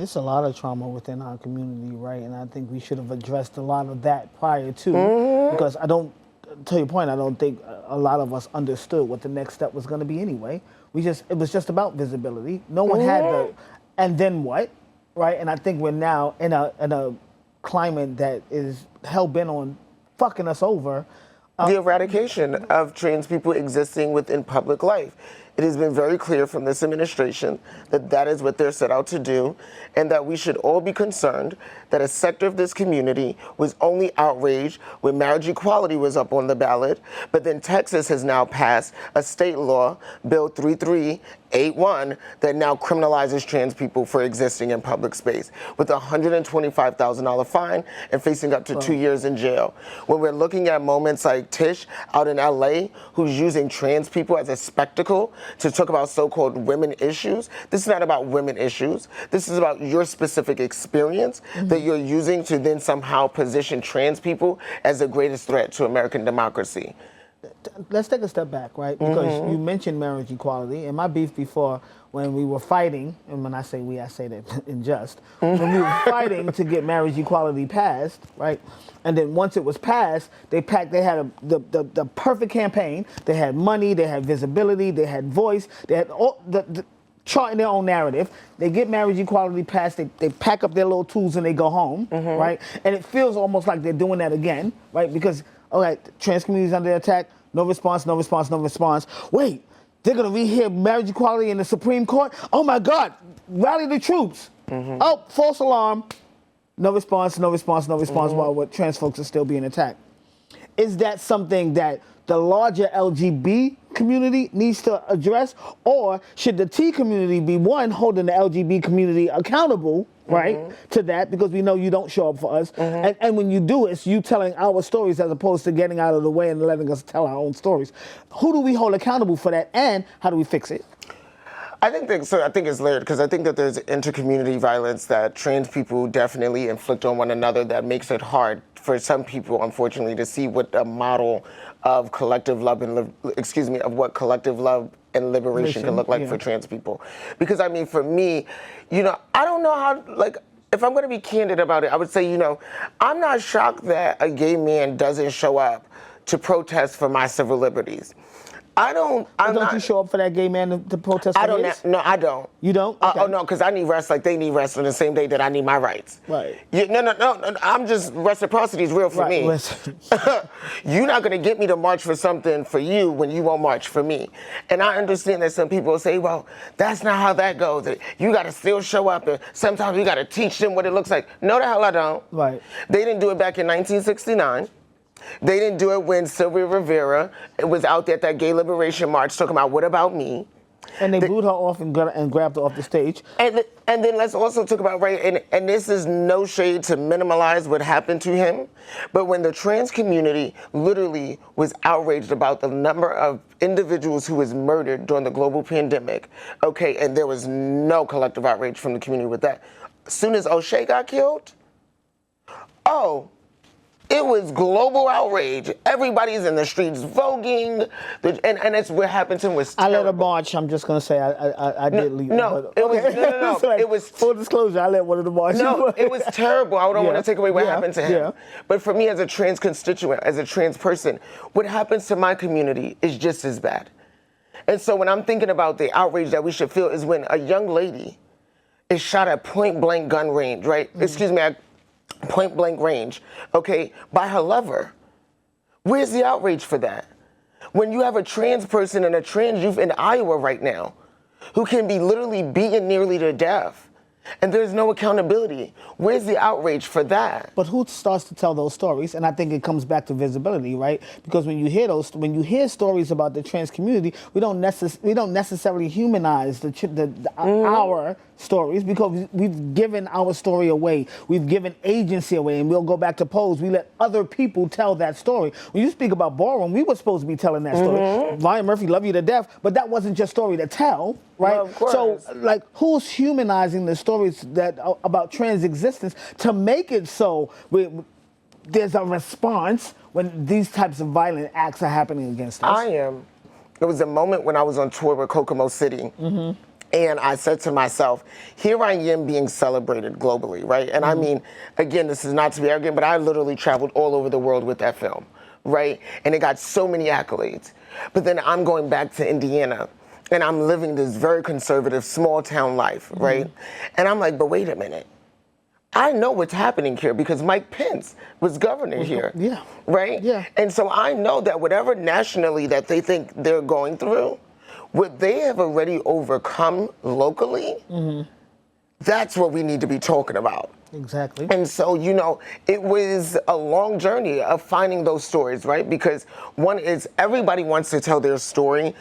It's a lot of trauma within our community, right? And I think we should have addressed a lot of that prior to, because to your point, I don't think a lot of us understood what the next step was going to be anyway. It was just about visibility. No one had and then what, right? And I think we're now in a climate that is hell-bent on fucking us over. The eradication of trans people existing within public life. It has been very clear from this administration that that is what they're set out to do, and that we should all be concerned that a sector of this community was only outraged when marriage equality was up on the ballot, but then Texas has now passed a state law, Bill 3381, that now criminalizes trans people for existing in public space with a $125,000 fine and facing up to 2 years in jail. When we're looking at moments like Tish out in LA, who's using trans people as a spectacle to talk about so-called women issues, this is not about women issues. This is about your specific experience that you're using to then somehow position trans people as the greatest threat to American democracy. Let's take a step back, right? Because you mentioned marriage equality, and my beef before, when we were fighting, and when I say we, I say that in jest, when we were fighting to get marriage equality passed, right? And then once it was passed, they had the perfect campaign. They had money, they had visibility, they had voice, they had all the charting their own narrative. They get marriage equality passed, they pack up their little tools and they go home, right? And it feels almost like they're doing that again, right? Because, all right, trans community's under attack, no response, no response, no response. Wait, they're gonna rehear marriage equality in the Supreme Court? Oh my God, rally the troops. Oh, false alarm. No response, no response, no response while trans folks are still being attacked. Is that something that the larger LGBT community needs to address? Or should the T community be one, holding the LGBT community accountable, right, to that, because we know you don't show up for us. And when you do, it's you telling our stories as opposed to getting out of the way and letting us tell our own stories. Who do we hold accountable for that, and how do we fix it? I think it's layered, because I think that there's intercommunity violence that trans people definitely inflict on one another that makes it hard for some people, unfortunately, to see what a model of collective love of what collective love and liberation can look like for trans people. Because I mean, for me, I don't know how, if I'm gonna be candid about it, I would say, I'm not shocked that a gay man doesn't show up to protest for my civil liberties. Don't you show up for that gay man to protest for his? No, I don't. You don't? Okay. Oh, no, because I need rest like they need rest on the same day that I need my rights. Right. No, I'm just, reciprocity is real for me. You're not going to get me to march for something for you when you won't march for me. And I understand that some people say, well, that's not how that goes. You got to still show up, and sometimes you got to teach them what it looks like. No, the hell I don't. Right. They didn't do it back in 1969. They didn't do it when Sylvia Rivera was out there at that gay liberation march talking about, what about me? And they booed her off and grabbed her off the stage. And then let's also talk about, right, and this is no shade to minimize what happened to him, but when the trans community literally was outraged about the number of individuals who was murdered during the global pandemic, okay, and there was no collective outrage from the community with that. As soon as O'Shea got killed, it was global outrage. Everybody's in the streets voguing, and that's what happened to him was terrible. I led a march. I'm just gonna say I did leave. No, it was it was full disclosure. I led one of the marches. No, it was terrible. I don't want to take away what happened to him. Yeah. But for me, as a trans constituent, as a trans person, what happens to my community is just as bad. And so when I'm thinking about the outrage that we should feel is when a young lady is shot at point blank gun range, right? Excuse me. Point blank range, okay, by her lover. Where's the outrage for that? When you have a trans person and a trans youth in Iowa right now who can be literally beaten nearly to death, and there's no accountability, where's the outrage for that? But who starts to tell those stories? And I think it comes back to visibility, right? Because when you hear stories about the trans community, we don't necessarily humanize our stories, because we've given our story away. We've given agency away, and we'll go back to Pose. We let other people tell that story. When you speak about Ballroom, we were supposed to be telling that story. Ryan Murphy, love you to death, but that wasn't your story to tell, right? Well, of course. So, who's humanizing the stories that about trans existence to make it so there's a response when these types of violent acts are happening against us? I am. There was a moment when I was on tour with Kokomo City. And I said to myself, here I am being celebrated globally, right? And I mean, again, this is not to be arrogant, but I literally traveled all over the world with that film, right? And it got so many accolades. But then I'm going back to Indiana, and I'm living this very conservative small town life, right? And I'm like, but wait a minute. I know what's happening here because Mike Pence was governor here. Yeah. Right? Yeah. And so I know that whatever nationally that they think they're going through, what they have already overcome locally, that's what we need to be talking about. Exactly. And so, you know, it was a long journey of finding those stories, right? Because one is everybody wants to tell their story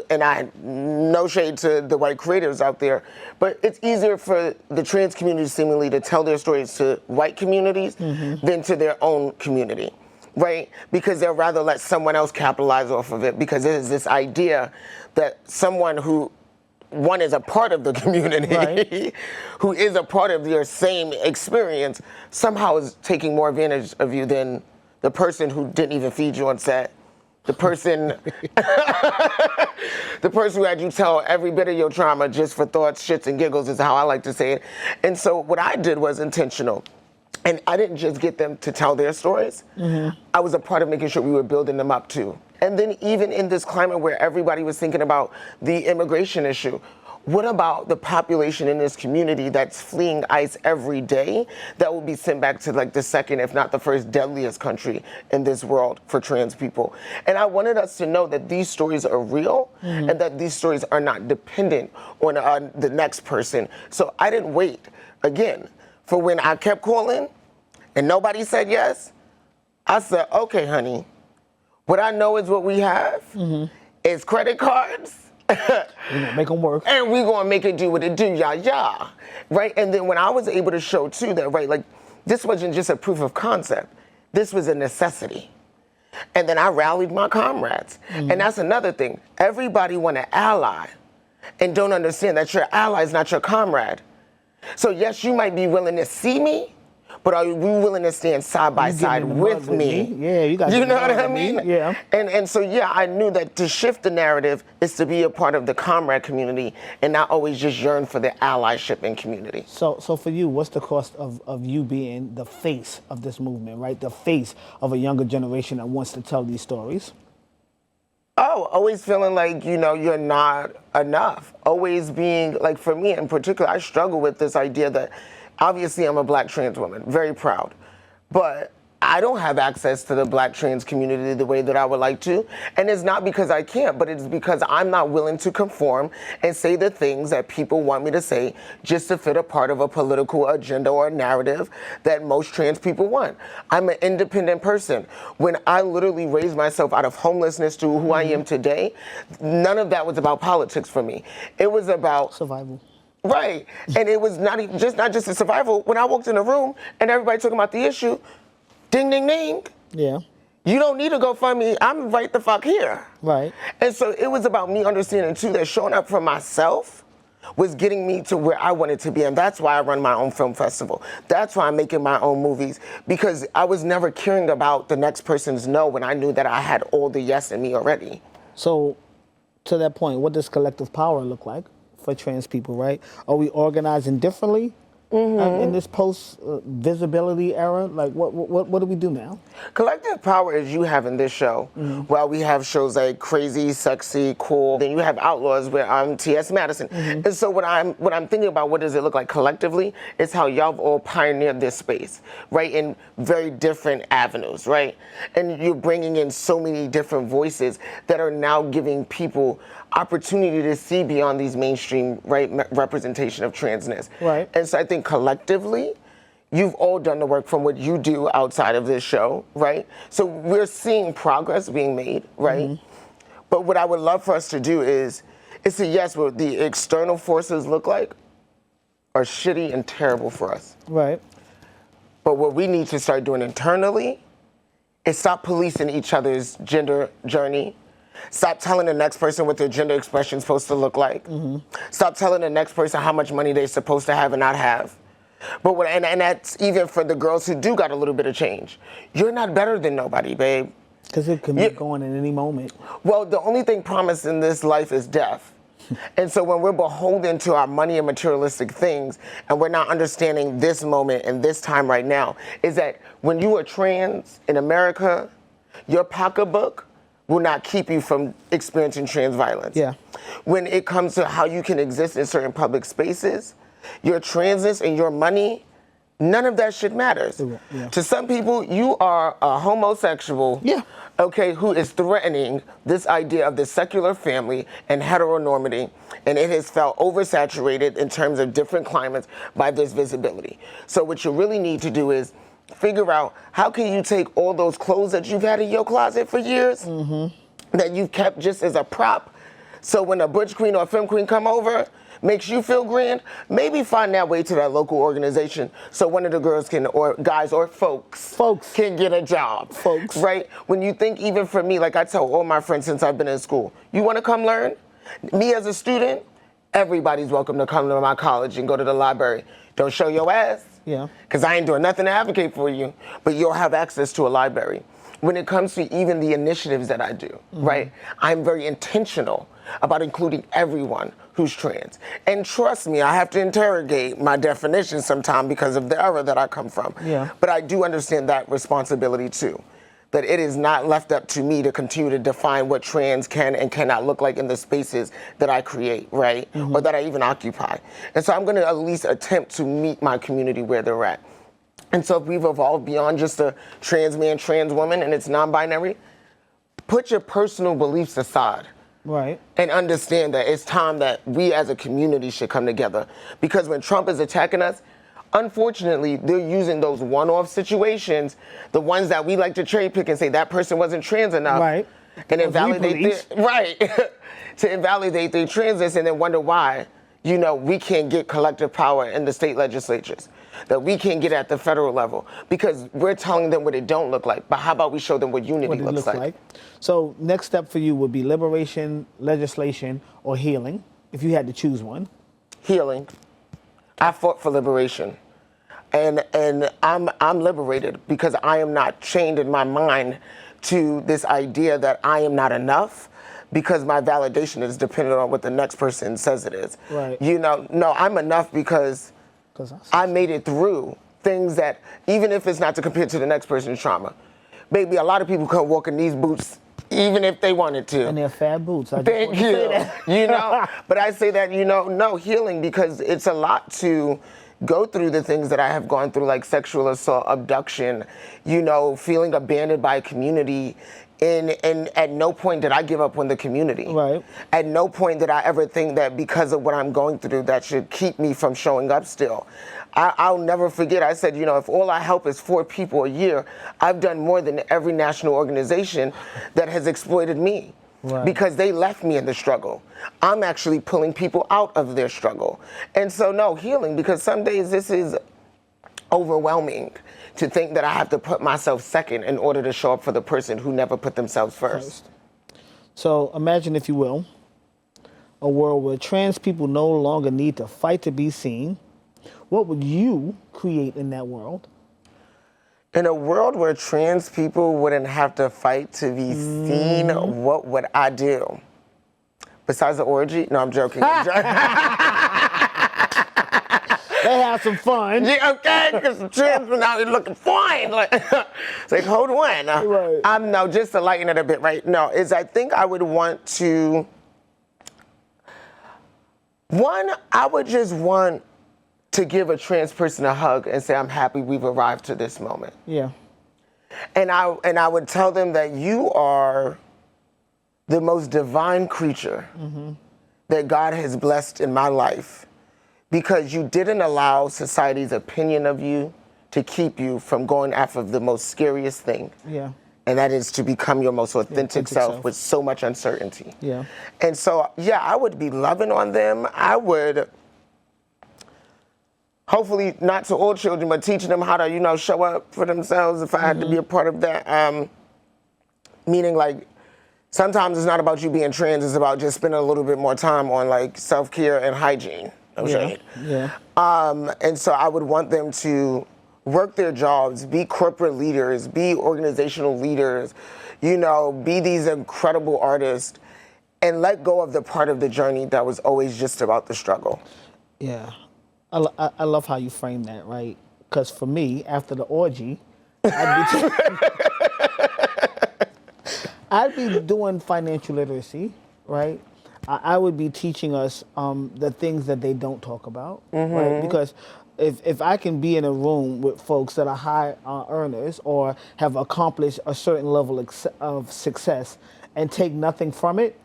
and I no shade to the white creators out there, but it's easier for the trans community seemingly to tell their stories to white communities than to their own community, right? Because they'll rather let someone else capitalize off of it because there's this idea that someone who one is a part of the community, right. who is a part of your same experience, somehow is taking more advantage of you than the person who didn't even feed you on set. The person, the person who had you tell every bit of your trauma just for thoughts, shits, and giggles is how I like to say it. And so what I did was intentional. And I didn't just get them to tell their stories. I was a part of making sure we were building them up too. And then even in this climate where everybody was thinking about the immigration issue, what about the population in this community that's fleeing ICE every day that will be sent back to like the second, if not the first deadliest country in this world for trans people? And I wanted us to know that these stories are real and that these stories are not dependent on the next person. So I didn't wait, again, for when I kept calling and nobody said yes. I said, okay, honey, what I know is what we have is credit cards. We're gonna make them work. And we're gonna make it do what it do, yeah. Right? And then when I was able to show too that, right, like this wasn't just a proof of concept, this was a necessity. And then I rallied my comrades. And that's another thing. Everybody want to ally and don't understand that your ally is not your comrade. So yes, you might be willing to see me, but are you willing to stand side by side with me? Yeah, you got. You know what I mean? Yeah. And so yeah, I knew that to shift the narrative is to be a part of the comrade community and not always just yearn for the allyship in community. So for you, what's the cost of you being the face of this movement, right? The face of a younger generation that wants to tell these stories? Oh, always feeling like, you know, you're not enough. Always being, like for me in particular, I struggle with this idea that obviously I'm a black trans woman, very proud, but I don't have access to the black trans community the way that I would like to. And it's not because I can't, but it's because I'm not willing to conform and say the things that people want me to say just to fit a part of a political agenda or a narrative that most trans people want. I'm an independent person. When I literally raised myself out of homelessness to who I am today, none of that was about politics for me. It was about survival. Right. And it was not just a survival. When I walked in the room and everybody talking about the issue, ding, ding, ding. Yeah. You don't need to go find me. I'm right the fuck here. Right. And so it was about me understanding too that showing up for myself was getting me to where I wanted to be. And that's why I run my own film festival. That's why I'm making my own movies, because I was never caring about the next person's no when I knew that I had all the yes in me already. So to that point, what does collective power look like for trans people, right? Are we organizing differently in this post-visibility era? Like, what do we do now? Collective power is you having this show. While we have shows like Crazy, Sexy, Cool, then you have Outlaws where I'm T.S. Madison. And so what I'm thinking about, what does it look like collectively, is how y'all have all pioneered this space, right, in very different avenues, right? And you're bringing in so many different voices that are now giving people opportunity to see beyond these mainstream, right, representation of transness. Right. And so I think collectively, you've all done the work from what you do outside of this show, right? So we're seeing progress being made, right? But what I would love for us to do is say, yes, what the external forces look like are shitty and terrible for us. Right. But what we need to start doing internally is stop policing each other's gender journey. Stop telling the next person what their gender expression is supposed to look like. Stop telling the next person how much money they're supposed to have and not have. But and that's even for the girls who do got a little bit of change. You're not better than nobody, babe. Because it can be going at any moment. Well, the only thing promised in this life is death. And so when we're beholden to our money and materialistic things, and we're not understanding this moment and this time right now, is that when you are trans in America, your pocketbook will not keep you from experiencing trans violence. Yeah. When it comes to how you can exist in certain public spaces, your transness and your money, none of that shit matters. Yeah. To some people, you are a homosexual, okay, who is threatening this idea of the secular family and heteronormity, and it has felt oversaturated in terms of different climates by this visibility. So what you really need to do is figure out how can you take all those clothes that you've had in your closet for years, that you've kept just as a prop, so when a butch queen or a femme queen come over, makes you feel grand, maybe find that way to that local organization so one of the girls can, or guys, or folks can get a job. Right? When you think, even for me, like I tell all my friends since I've been in school, you want to come learn? Me as a student, everybody's welcome to come to my college and go to the library. Don't show your ass. Yeah. Because I ain't doing nothing to advocate for you, but you'll have access to a library. When it comes to even the initiatives that I do, right, I'm very intentional about including everyone who's trans. And trust me, I have to interrogate my definition sometimes because of the era that I come from. Yeah. But I do understand that responsibility too, that it is not left up to me to continue to define what trans can and cannot look like in the spaces that I create, right, or that I even occupy. And so I'm gonna at least attempt to meet my community where they're at. And so if we've evolved beyond just a trans man, trans woman, and it's non-binary, put your personal beliefs aside. Right. And understand that it's time that we as a community should come together. Because when Trump is attacking us, unfortunately, they're using those one-off situations, the ones that we like to cherry pick and say that person wasn't trans enough. Right. And invalidate their, right. to invalidate their transness and then wonder why, you know, we can't get collective power in the state legislatures, that we can't get at the federal level, because we're telling them what it don't look like. But how about we show them what unity looks like? So next step for you would be liberation, legislation, or healing, if you had to choose one. Healing. I fought for liberation. And I'm liberated because I am not chained in my mind to this idea that I am not enough, because my validation is dependent on what the next person says it is. Right. You know, no, I'm enough because I made it through things that, even if it's not to compare to the next person's trauma. Baby, a lot of people can't walk in these boots even if they wanted to. And they're fat boots. Thank you. You know, but I say that, you know, no, healing, because it's a lot to go through the things that I have gone through, like sexual assault, abduction, you know, feeling abandoned by a community. And at no point did I give up on the community. Right. At no point did I ever think that because of what I'm going through, that should keep me from showing up still. I'll never forget, I said, you know, if all I help is 4 people a year, I've done more than every national organization that has exploited me. Right. Because they left me in the struggle. I'm actually pulling people out of their struggle. And so, no, healing, because some days this is overwhelming to think that I have to put myself second in order to show up for the person who never put themselves first. So imagine, if you will, a world where trans people no longer need to fight to be seen. What would you create in that world? In a world where trans people wouldn't have to fight to be seen, what would I do? Besides the orgy? No, I'm joking. They have some fun. Yeah, okay, because the trans men out here looking fine. Like, it's like, hold on. Right. No, just to lighten it a bit, right? No, I think I would want to, I would just want to give a trans person a hug and say, I'm happy we've arrived to this moment. Yeah. And I would tell them that you are the most divine creature that God has blessed in my life, because you didn't allow society's opinion of you to keep you from going after the most scariest thing. Yeah. And that is to become your most authentic self with so much uncertainty. Yeah. And so, yeah, I would be loving on them. I would, hopefully not to all children, but teaching them how to, you know, show up for themselves if I had to be a part of that. Meaning, like, sometimes it's not about you being trans, it's about just spending a little bit more time on, like, self-care and hygiene. And so I would want them to work their jobs, be corporate leaders, be organizational leaders, you know, be these incredible artists, and let go of the part of the journey that was always just about the struggle. Yeah. I love how you frame that, right? Because for me, after the orgy, I'd be doing financial literacy, right? I would be teaching us the things that they don't talk about, right? Because if I can be in a room with folks that are high earners or have accomplished a certain level of success and take nothing from it,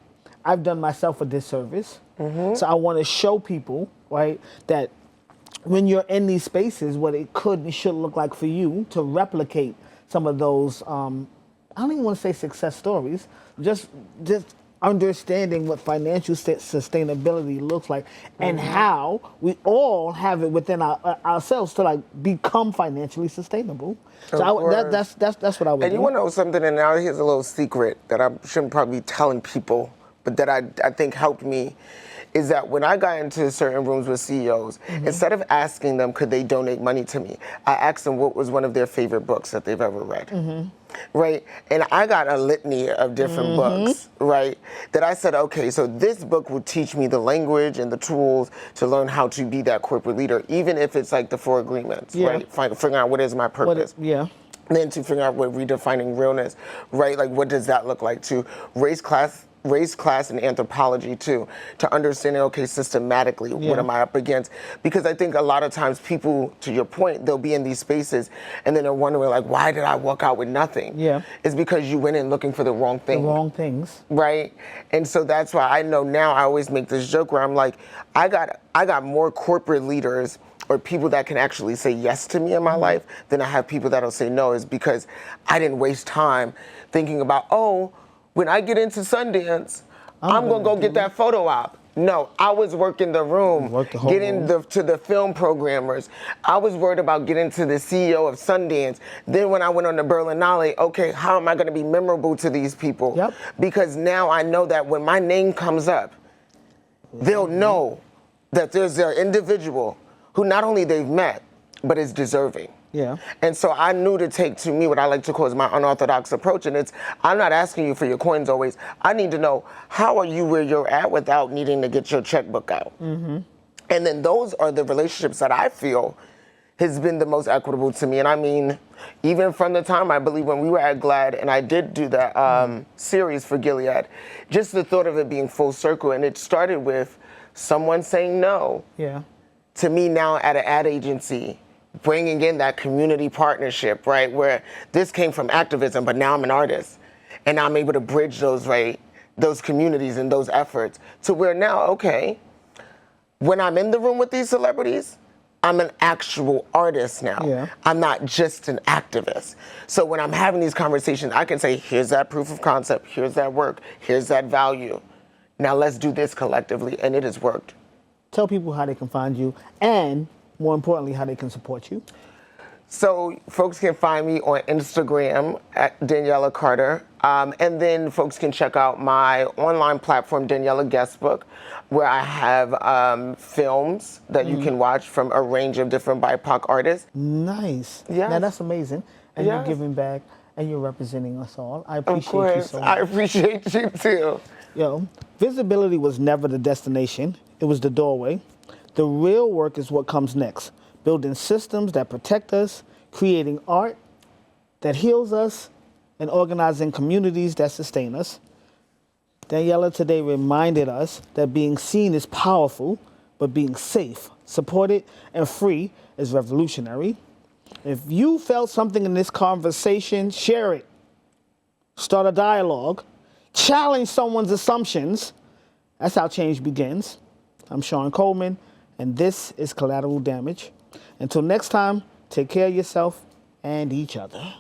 I've done myself a disservice. So I want to show people, right, that when you're in these spaces, what it could and should look like for you to replicate some of those, I don't even want to say success stories, just understanding what financial sustainability looks like and how we all have it within ourselves to like become financially sustainable. So that's what I would do. And you want to know something, and now here's a little secret that I shouldn't probably be telling people, but that I think helped me, is that when I got into certain rooms with CEOs, instead of asking them could they donate money to me, I asked them what was one of their favorite books that they've ever read, right? And I got a litany of different books, right? That I said, okay, so this book will teach me the language and the tools to learn how to be that corporate leader, even if it's like the 4 agreements, right? Figuring out what is my purpose. Then to figure out what redefining realness, right? Like what does that look like? To race, class, and anthropology too, to understanding, okay, systematically, what am I up against? Because I think a lot of times people, to your point, they'll be in these spaces and then they're wondering like, why did I walk out with nothing? It's because you went in looking for the wrong thing. The wrong things. Right? And so that's why I know now I always make this joke where I'm like, I got more corporate leaders or people that can actually say yes to me in my life than I have people that'll say no, is because I didn't waste time thinking about, oh, when I get into Sundance, I'm going to go get that photo op. No, I was working the room, getting to the film programmers. I was worried about getting to the CEO of Sundance. Then when I went on the Berlinale, okay, how am I going to be memorable to these people? Because now I know that when my name comes up, they'll know that there's an individual who not only they've met, but is deserving. And so I knew to take to me what I like to call is my unorthodox approach. And it's, I'm not asking you for your coins always. I need to know, how are you where you're at without needing to get your checkbook out? And then those are the relationships that I feel has been the most equitable to me. And I mean, even from the time, I believe, when we were at GLAAD and I did do that series for Gilead, just the thought of it being full circle. And it started with someone saying no to me now at an ad agency, bringing in that community partnership, right? Where this came from activism, but now I'm an artist. And I'm able to bridge those, right? Those communities and those efforts to where now, okay, when I'm in the room with these celebrities, I'm an actual artist now. I'm not just an activist. So when I'm having these conversations, I can say, here's that proof of concept, here's that work, here's that value. Now let's do this collectively, and it has worked. Tell people how they can find you, and more importantly, how they can support you. So folks can find me on Instagram at Daniella Carter. And then folks can check out my online platform, Daniella Guestbook, where I have films that you can watch from a range of different BIPOC artists. Nice. Now that's amazing. And you're giving back and you're representing us all. I appreciate you so much. I appreciate you too. Yo, visibility was never the destination. It was the doorway. The real work is what comes next. Building systems that protect us, creating art that heals us, and organizing communities that sustain us. Daniella today reminded us that being seen is powerful, but being safe, supported, and free is revolutionary. If you felt something in this conversation, share it. Start a dialogue. Challenge someone's assumptions. That's how change begins. I'm Sean Coleman, and this is Collateral Damage. Until next time, take care of yourself and each other.